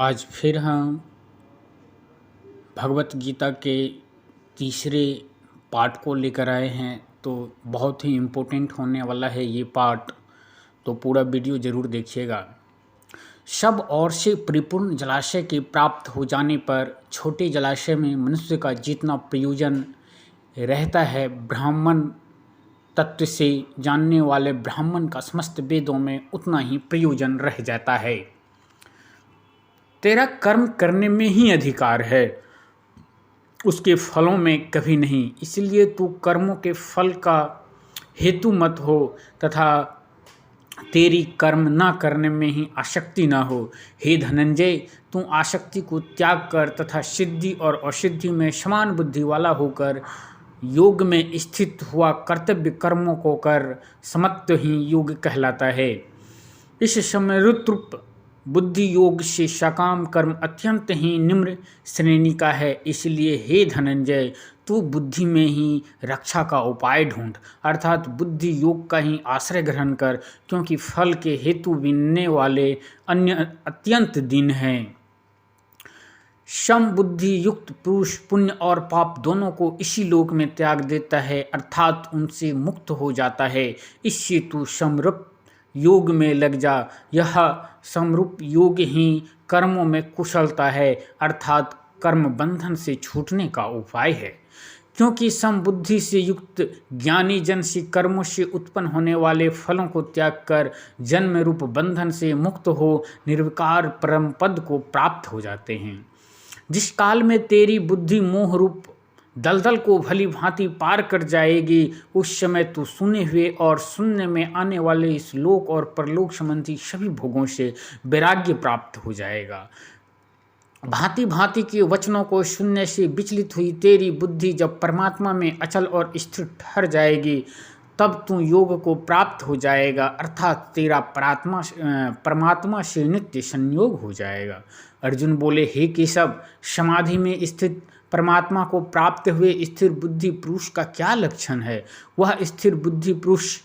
आज फिर हम भगवत गीता के तीसरे पार्ट को लेकर आए हैं। तो बहुत ही इम्पोर्टेंट होने वाला है ये पार्ट, तो पूरा वीडियो ज़रूर देखिएगा। सब ओर से परिपूर्ण जलाशय के प्राप्त हो जाने पर छोटे जलाशय में मनुष्य का जितना प्रयोजन रहता है, ब्राह्मण तत्व से जानने वाले ब्राह्मण का समस्त वेदों में उतना ही प्रयोजन रह जाता है। तेरा कर्म करने में ही अधिकार है, उसके फलों में कभी नहीं। इसलिए तू कर्मों के फल का हेतु मत हो तथा तेरी कर्म ना करने में ही आसक्ति ना हो। हे धनंजय, तू आसक्ति को त्याग कर तथा सिद्धि और असिद्धि में समान बुद्धि वाला होकर योग में स्थित हुआ कर्तव्य कर्मों को कर। समत्व ही योग कहलाता है। इस समरुद्रुप बुद्धि योग से सकाम कर्म अत्यंत ही निम्न श्रेणी का है। इसलिए हे धनंजय, तू बुद्धि में ही रक्षा का उपाय ढूंढ, अर्थात बुद्धि योग का ही आश्रय ग्रहण कर, क्योंकि फल के हेतु बिनने वाले अन्य अत्यंत दीन हैं। सम बुद्धि युक्त पुरुष पुण्य और पाप दोनों को इसी लोक में त्याग देता है, अर्थात उनसे मुक्त हो जाता है। इससे तू समरूप योग में लग जा। यह समरूप योग ही कर्मों में कुशलता है, अर्थात कर्म बंधन से छूटने का उपाय है। क्योंकि समबुद्धि से युक्त ज्ञानी जन से कर्मों से उत्पन्न होने वाले फलों को त्याग कर जन्म रूप बंधन से मुक्त हो निर्विकार परम पद को प्राप्त हो जाते हैं। जिस काल में तेरी बुद्धि मोह रूप दलदल को भली भांति पार कर जाएगी, उस समय तू सुने हुए और सुनने में आने वाले इस लोक और परलोक संबंधी सभी भोगों से वैराग्य प्राप्त हो जाएगा। भांति भांति के वचनों को सुनने से विचलित हुई तेरी बुद्धि जब परमात्मा में अचल और स्थिर ठहर जाएगी, तब तू योग को प्राप्त हो जाएगा, अर्थात तेरा परमात्मा से नित्य संयोग हो जाएगा। अर्जुन बोले, हे केशव, समाधि में स्थित परमात्मा को प्राप्त हुए स्थिर बुद्धि पुरुष का क्या लक्षण है? वह स्थिर बुद्धि पुरुष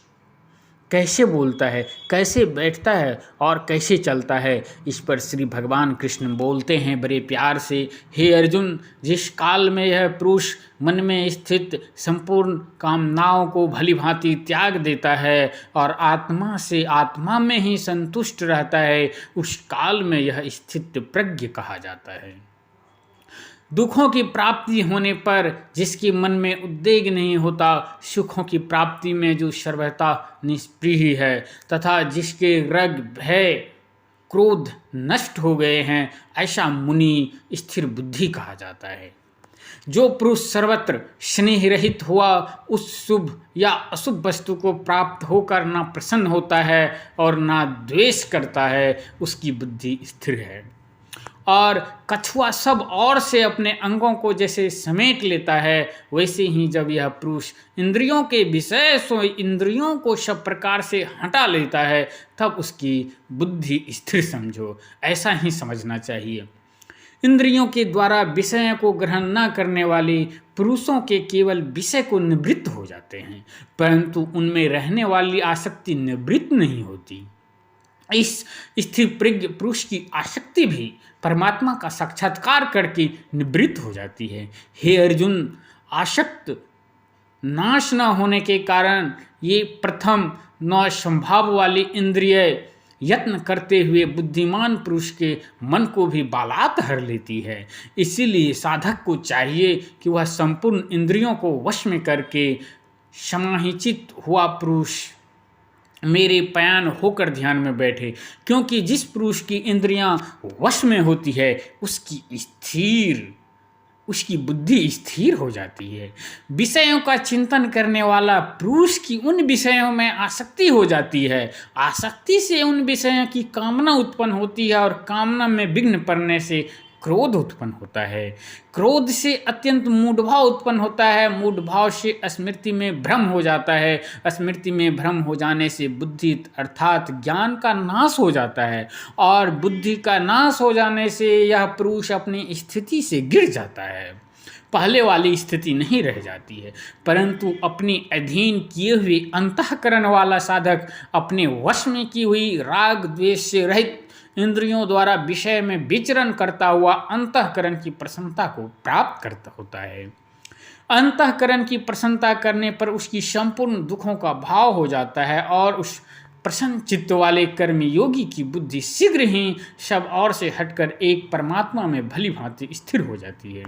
कैसे बोलता है, कैसे बैठता है और कैसे चलता है? इस पर श्री भगवान कृष्ण बोलते हैं बड़े प्यार से, हे अर्जुन, जिस काल में यह पुरुष मन में स्थित संपूर्ण कामनाओं को भली भांति त्याग देता है और आत्मा से आत्मा में ही संतुष्ट रहता है, उस काल में यह स्थित प्रज्ञ कहा जाता है। दुखों की प्राप्ति होने पर जिसके मन में उद्वेग नहीं होता, सुखों की प्राप्ति में जो सर्वथा निष्प्रिय है तथा जिसके रग भय क्रोध नष्ट हो गए हैं, ऐसा मुनि स्थिर बुद्धि कहा जाता है। जो पुरुष सर्वत्र स्नेह रहित हुआ उस शुभ या अशुभ वस्तु को प्राप्त होकर ना प्रसन्न होता है और ना द्वेष करता है, उसकी बुद्धि स्थिर है। और कछुआ सब ओर से अपने अंगों को जैसे समेट लेता है, वैसे ही जब यह पुरुष इंद्रियों के विषय सो इंद्रियों को सब प्रकार से हटा लेता है, तब उसकी बुद्धि स्थिर समझो। ऐसा ही समझना चाहिए। इंद्रियों के द्वारा विषयों को ग्रहण न करने वाले पुरुषों के केवल विषय को निवृत्त हो जाते हैं, परंतु उनमें रहने वाली आसक्ति निवृत्त नहीं होती। इस स्थिर प्रज्ञ पुरुष की आसक्ति भी परमात्मा का साक्षात्कार करके निवृत्त हो जाती है। हे अर्जुन, आसक्त नाश न होने के कारण ये प्रथम नौ संभाव वाली इंद्रिय यत्न करते हुए बुद्धिमान पुरुष के मन को भी बालात हर लेती है। इसीलिए साधक को चाहिए कि वह संपूर्ण इंद्रियों को वश में करके समाहिचित हुआ पुरुष मेरे पयान होकर ध्यान में बैठे, क्योंकि जिस पुरुष की इंद्रियां वश में होती है उसकी बुद्धि स्थिर हो जाती है। विषयों का चिंतन करने वाला पुरुष की उन विषयों में आसक्ति हो जाती है, आसक्ति से उन विषयों की कामना उत्पन्न होती है और कामना में विघ्न पड़ने से क्रोध उत्पन्न होता है, क्रोध से अत्यंत मूढ़भाव उत्पन्न होता है, मूढ़भाव से स्मृति में भ्रम हो जाता है, स्मृति में भ्रम हो जाने से बुद्धि अर्थात ज्ञान का नाश हो जाता है और बुद्धि का नाश हो जाने से यह पुरुष अपनी स्थिति से गिर जाता है, पहले वाली स्थिति नहीं रह जाती है। परंतु अपने अधीन किए हुए अंतःकरण वाला साधक अपने वश में की हुई राग द्वेष से रहित इंद्रियों द्वारा विषय में विचरण करता हुआ अंतःकरण की प्रसन्नता को प्राप्त करता होता है। अंतःकरण की प्रसन्नता करने पर उसकी संपूर्ण दुखों का भाव हो जाता है और उस प्रसन्न चित्त वाले कर्मी योगी की बुद्धि शीघ्र ही सब और से हटकर एक परमात्मा में भली भांति स्थिर हो जाती है।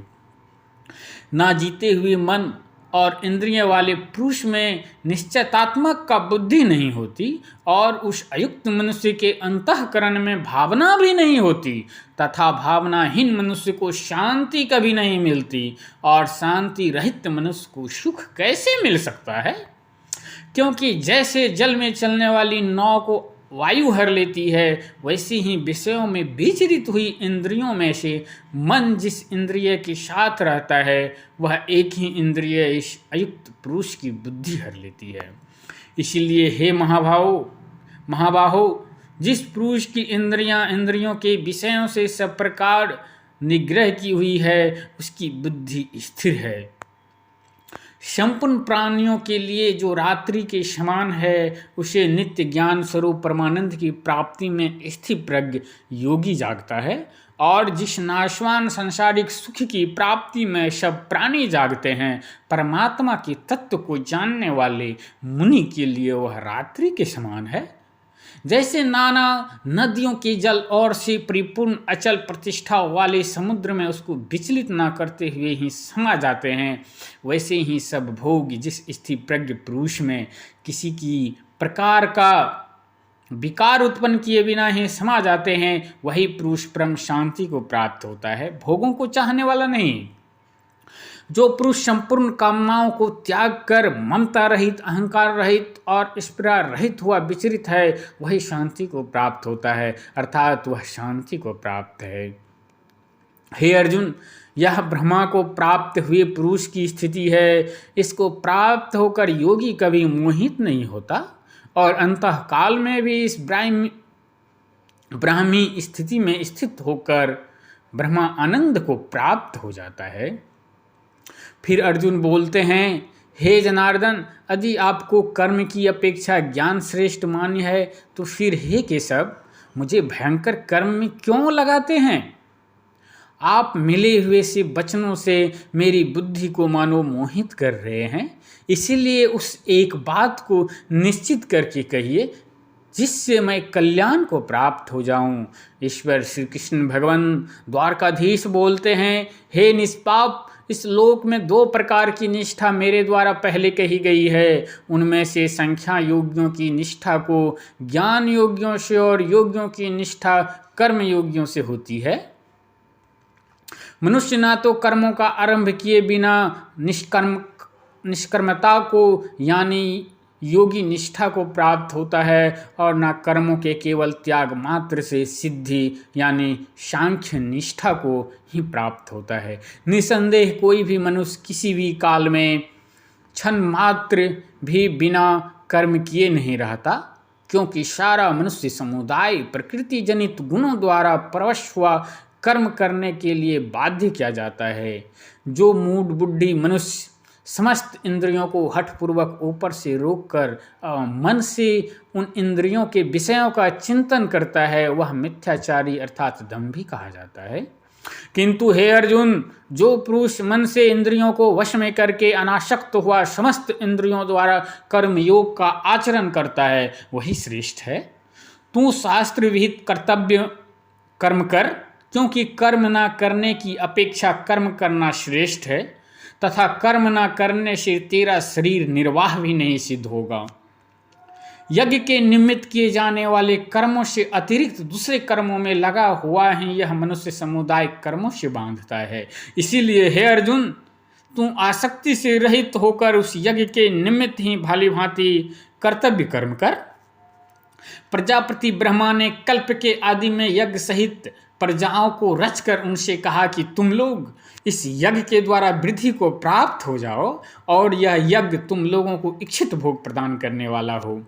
ना जीते हुए मन और इंद्रिय वाले पुरुष में निश्चयतात्मक का बुद्धि नहीं होती और उस अयुक्त मनुष्य के अंतःकरण में भावना भी नहीं होती तथा भावनाहीन मनुष्य को शांति कभी नहीं मिलती। और शांति रहित मनुष्य को सुख कैसे मिल सकता है? क्योंकि जैसे जल में चलने वाली नाव को वायु हर लेती है, वैसे ही विषयों में विचरित हुई इंद्रियों में से मन जिस इंद्रिय के साथ रहता है वह एक ही इंद्रिय इस अयुक्त पुरुष की बुद्धि हर लेती है। इसीलिए हे महाबाहो, जिस पुरुष की इंद्रियों के विषयों से सब प्रकार निग्रह की हुई है उसकी बुद्धि स्थिर है। संपूर्ण प्राणियों के लिए जो रात्रि के समान है उसे नित्य ज्ञान स्वरूप परमानंद की प्राप्ति में स्थिर प्रज्ञ योगी जागता है। और जिस नाशवान सांसारिक सुख की प्राप्ति में सब प्राणी जागते हैं, परमात्मा के तत्व को जानने वाले मुनि के लिए वह रात्रि के समान है। जैसे नाना नदियों के जल और से परिपूर्ण अचल प्रतिष्ठा वाले समुद्र में उसको विचलित ना करते हुए ही समा जाते हैं, वैसे ही सब भोग जिस स्थिर प्रज्ञ पुरुष में किसी की प्रकार का विकार उत्पन्न किए बिना ही समा जाते हैं, वही पुरुष परम शांति को प्राप्त होता है, भोगों को चाहने वाला नहीं। जो पुरुष संपूर्ण कामनाओं को त्याग कर ममता रहित, अहंकार रहित और स्पृहा रहित हुआ विचरित है, वही शांति को प्राप्त होता है, अर्थात वह शांति को प्राप्त है। हे अर्जुन, यह ब्रह्मा को प्राप्त हुए पुरुष की स्थिति है। इसको प्राप्त होकर योगी कभी मोहित नहीं होता और अंतः काल में भी इस ब्राह्मी स्थिति में स्थित होकर ब्रह्मा आनंद को प्राप्त हो जाता है। फिर अर्जुन बोलते हैं, हे जनार्दन, यदि आपको कर्म की अपेक्षा ज्ञान श्रेष्ठ मान्य है तो फिर हे केशव, मुझे भयंकर कर्म में क्यों लगाते हैं? आप मिले हुए से वचनों से मेरी बुद्धि को मानो मोहित कर रहे हैं। इसीलिए उस एक बात को निश्चित करके कहिए जिससे मैं कल्याण को प्राप्त हो जाऊं। ईश्वर श्री कृष्ण भगवान द्वारकाधीश बोलते हैं, हे निष्पाप, इस लोक में दो प्रकार की निष्ठा मेरे द्वारा पहले कही गई है। उनमें से संख्या योगियों की निष्ठा को ज्ञान योगियों से और योगियों की निष्ठा कर्म योगियों से होती है। मनुष्य ना तो कर्मों का आरंभ किए बिना निष्कर्मता को यानी योगी निष्ठा को प्राप्त होता है और ना कर्मों के केवल त्याग मात्र से सिद्धि यानी सांख्य निष्ठा को ही प्राप्त होता है। निसंदेह कोई भी मनुष्य किसी भी काल में क्षण मात्र भी बिना कर्म किए नहीं रहता, क्योंकि सारा मनुष्य समुदाय प्रकृति जनित गुणों द्वारा परवश हुआ कर्म करने के लिए बाध्य किया जाता है। जो मूढ़ बुद्धि मनुष्य समस्त इंद्रियों को हठपूर्वक ऊपर से रोककर मन से उन इंद्रियों के विषयों का चिंतन करता है, वह मिथ्याचारी अर्थात दंभी कहा जाता है। किंतु हे अर्जुन, जो पुरुष मन से इंद्रियों को वश में करके अनासक्त हुआ समस्त इंद्रियों द्वारा कर्म योग का आचरण करता है, वही श्रेष्ठ है। तू शास्त्र विहित कर्तव्य कर्म कर, क्योंकि कर्म ना करने की अपेक्षा कर्म करना श्रेष्ठ है तथा कर्म ना करने से तेरा शरीर निर्वाह भी नहीं सिद्ध होगा। यज्ञ के निमित्त किए जाने वाले कर्मों से अतिरिक्त दूसरे कर्मों में लगा हुआ है यह मनुष्य समुदाय कर्मों से बांधता है। इसीलिए हे अर्जुन, तू आसक्ति से रहित होकर उस यज्ञ के निमित्त ही भाली भांति कर्तव्य कर्म कर। प्रजापति ब्रह्मा ने कल्प के आदि में यज्ञ सहित प्रजाओं को रचकर उनसे कहा कि तुम लोग इस यज्ञ के द्वारा वृद्धि को प्राप्त हो जाओ और यह यज्ञ तुम लोगों को इच्छित भोग प्रदान करने वाला हो।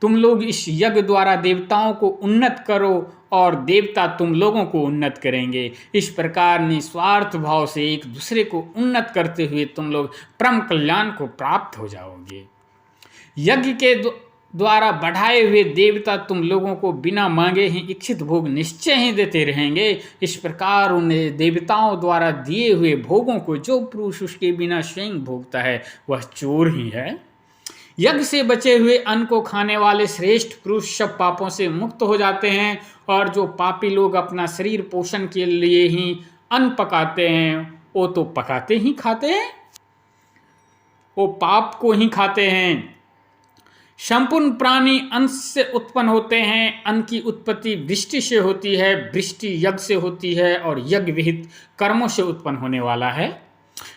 तुम लोग इस यज्ञ द्वारा देवताओं को उन्नत करो और देवता तुम लोगों को उन्नत करेंगे। इस प्रकार निस्वार्थ भाव से एक दूसरे को उन्नत करते हुए तुम लोग परम कल्याण को प्राप्त हो जाओगे। द्वारा बढ़ाए हुए देवता तुम लोगों को बिना मांगे ही इच्छित भोग निश्चय ही देते रहेंगे। इस प्रकार उन्हें देवताओं द्वारा दिए हुए भोगों को जो पुरुष उसके बिना स्वयं भोगता है वह चोर ही है। यज्ञ से बचे हुए अन्न को खाने वाले श्रेष्ठ पुरुष सब पापों से मुक्त हो जाते हैं, और जो पापी लोग अपना शरीर पोषण के लिए ही अन्न पकाते हैं वो तो पकाते ही खाते हैं, वो पाप को ही खाते हैं। संपूर्ण प्राणी अन्न से उत्पन्न होते हैं। अन्न की उत्पत्ति वृष्टि से होती है, वृष्टि यज्ञ से होती है, और यज्ञ विहित कर्मों से उत्पन्न होने वाला है।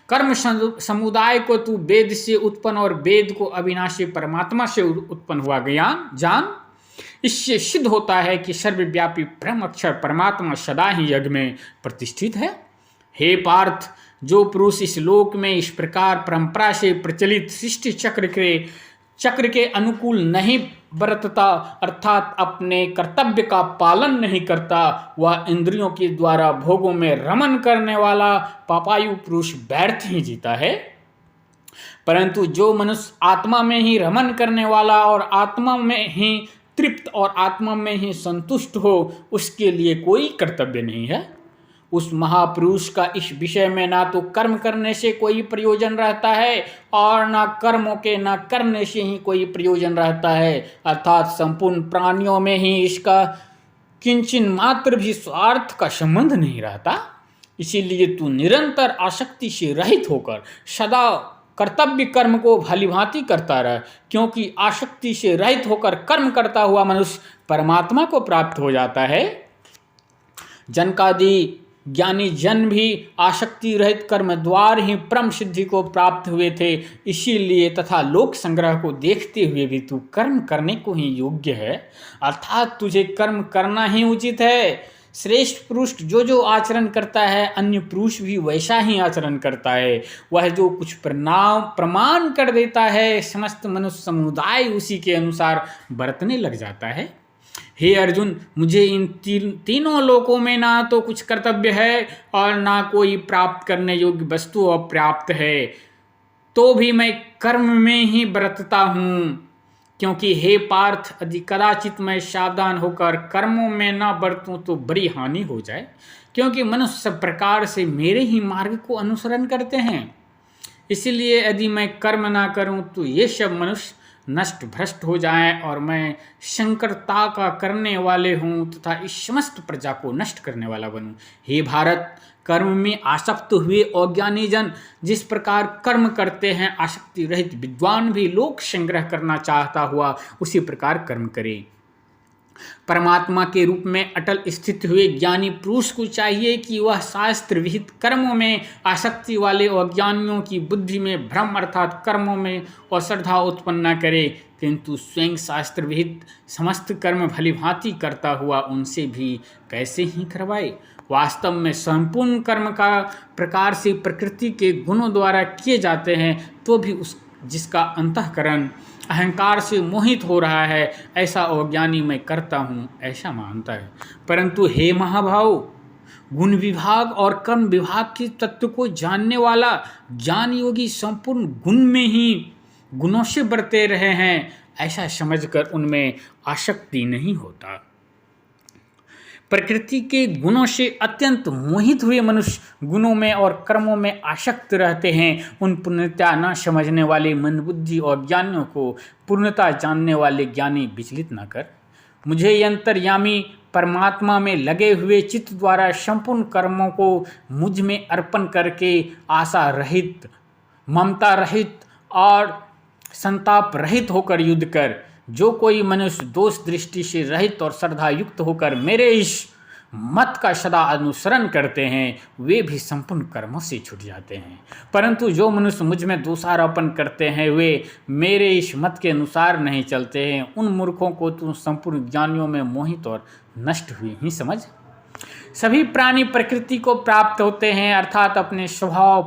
कर्म समुदाय को तू वेद से उत्पन्न और वेद को अविनाशी परमात्मा से उत्पन्न हुआ ज्ञान जान। इससे सिद्ध होता है कि सर्वव्यापी ब्रह्म अक्षर परमात्मा सदा ही यज्ञ में प्रतिष्ठित है। हे पार्थ, जो पुरुष इस लोक में इस प्रकार परंपरा से प्रचलित सृष्टि चक्र के अनुकूल नहीं बरतता, अर्थात अपने कर्तव्य का पालन नहीं करता, वह इंद्रियों के द्वारा भोगों में रमन करने वाला पापायु पुरुष व्यर्थ ही जीता है। परंतु जो मनुष्य आत्मा में ही रमन करने वाला और आत्मा में ही तृप्त और आत्मा में ही संतुष्ट हो, उसके लिए कोई कर्तव्य नहीं है। उस महापुरुष का इस विषय में ना तो कर्म करने से कोई प्रयोजन रहता है और ना कर्मों के ना करने से ही कोई प्रयोजन रहता है, अर्थात संपूर्ण प्राणियों में ही इसका किंचन मात्र भी स्वार्थ का संबंध नहीं रहता। इसीलिए तू निरंतर आसक्ति से रहित होकर सदा कर्तव्य कर्म को भलीभांति करता रह, क्योंकि आसक्ति से रहित होकर कर्म करता हुआ मनुष्य परमात्मा को प्राप्त हो जाता है। जनकादि ज्ञानी जन भी आसक्ति रहित कर्म द्वार ही परम सिद्धि को प्राप्त हुए थे। इसीलिए तथा लोक संग्रह को देखते हुए भी तू कर्म करने को ही योग्य है, अर्थात तुझे कर्म करना ही उचित है। श्रेष्ठ पुरुष जो आचरण करता है अन्य पुरुष भी वैसा ही आचरण करता है। वह जो कुछ प्रमाण कर देता है समस्त मनुष्य समुदाय उसी के अनुसार बरतने लग जाता है। हे अर्जुन, मुझे इन तीनों लोकों में ना तो कुछ कर्तव्य है और ना कोई प्राप्त करने योग्य वस्तु अप्राप्त है, तो भी मैं कर्म में ही बरतता हूँ। क्योंकि हे पार्थ, यदि कदाचित मैं सावधान होकर कर्मों में ना बरतूं तो बड़ी हानि हो जाए, क्योंकि मनुष्य सब प्रकार से मेरे ही मार्ग को अनुसरण करते हैं। इसलिए यदि मैं कर्म ना करूं तो ये सब मनुष्य नष्ट भ्रष्ट हो जाएं और मैं शंकरता का करने वाले हूँ तथा इस समस्त प्रजा को नष्ट करने वाला बनूं। हे भारत, कर्म में आसक्त हुए अज्ञानी जन जिस प्रकार कर्म करते हैं, आसक्ति रहित विद्वान भी लोक संग्रह करना चाहता हुआ उसी प्रकार कर्म करे। परमात्मा के रूप में अटल स्थित हुए ज्ञानी पुरुष को चाहिए कि वह शास्त्र विहित कर्मों में आसक्ति वाले अज्ञानियों की बुद्धि में भ्रम अर्थात कर्मों में अश्रद्धा उत्पन्न न करे, किंतु स्वयं शास्त्र विहित समस्त कर्म भलीभांति करता हुआ उनसे भी कैसे ही करवाए। वास्तव में संपूर्ण कर्म का प्रकार से प्रकृति के गुणों द्वारा किए जाते हैं, तो भी उस जिसका अंतःकरण अहंकार से मोहित हो रहा है ऐसा अज्ञानी मैं करता हूँ ऐसा मानता है। परंतु हे महाभाव, गुण विभाग और कर्म विभाग के तत्व को जानने वाला ज्ञान योगी संपूर्ण गुण में ही गुणों से बरते रहे हैं ऐसा समझकर उनमें आसक्ति नहीं होता। प्रकृति के गुणों से अत्यंत मोहित हुए मनुष्य गुणों में और कर्मों में आसक्त रहते हैं। उन पूर्णता न समझने वाले मंदबुद्धि और ज्ञानियों को पूर्णता जानने वाले ज्ञानी विचलित न कर। मुझे अंतर्यामी परमात्मा में लगे हुए चित्त द्वारा संपूर्ण कर्मों को मुझ में अर्पण करके आशा रहित, ममता रहित और संताप रहित होकर युद्ध कर। जो कोई मनुष्य दोष दृष्टि से रहित और श्रद्धा युक्त होकर मेरे इस मत का सदा अनुसरण करते हैं वे भी संपूर्ण कर्मों से छूट जाते हैं। परंतु जो मनुष्य मुझ में दोषारोपण करते हैं वे मेरे इस मत के अनुसार नहीं चलते हैं। उन मूर्खों को तू संपूर्ण ज्ञानियों में मोहित और नष्ट हुई ही समझ। सभी प्राणी प्रकृति को प्राप्त होते हैं अर्थात अपने स्वभाव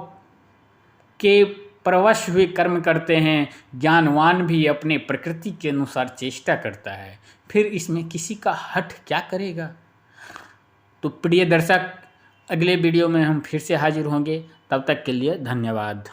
के परवश हुए कर्म करते हैं। ज्ञानवान भी अपने प्रकृति के अनुसार चेष्टा करता है, फिर इसमें किसी का हठ क्या करेगा। तो प्रिय दर्शक, अगले वीडियो में हम फिर से हाजिर होंगे, तब तक के लिए धन्यवाद।